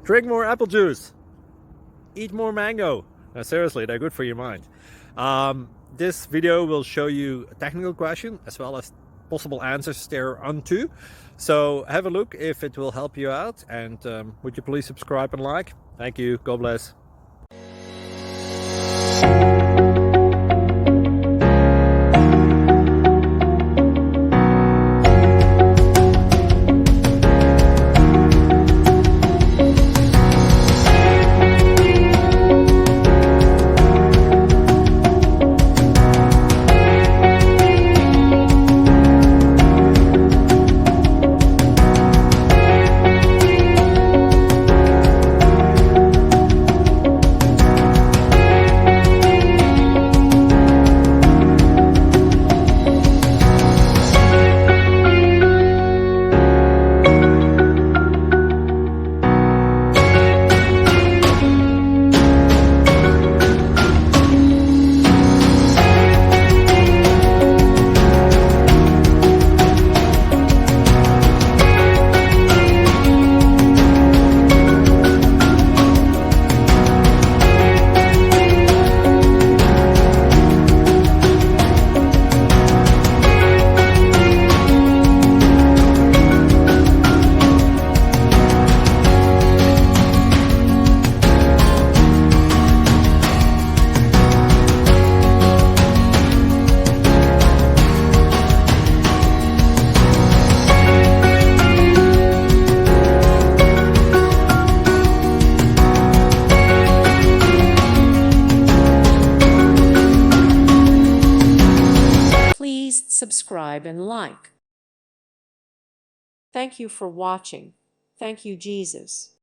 Drink more apple juice. Eat more mango. No, seriously, they're good for your mind. This video will show you a technical question as well as possible answers thereunto. So have a look if it will help you out, and would you please subscribe and like? Thank you. God bless. Please subscribe and like. Thank you for watching. Thank you, Jesus.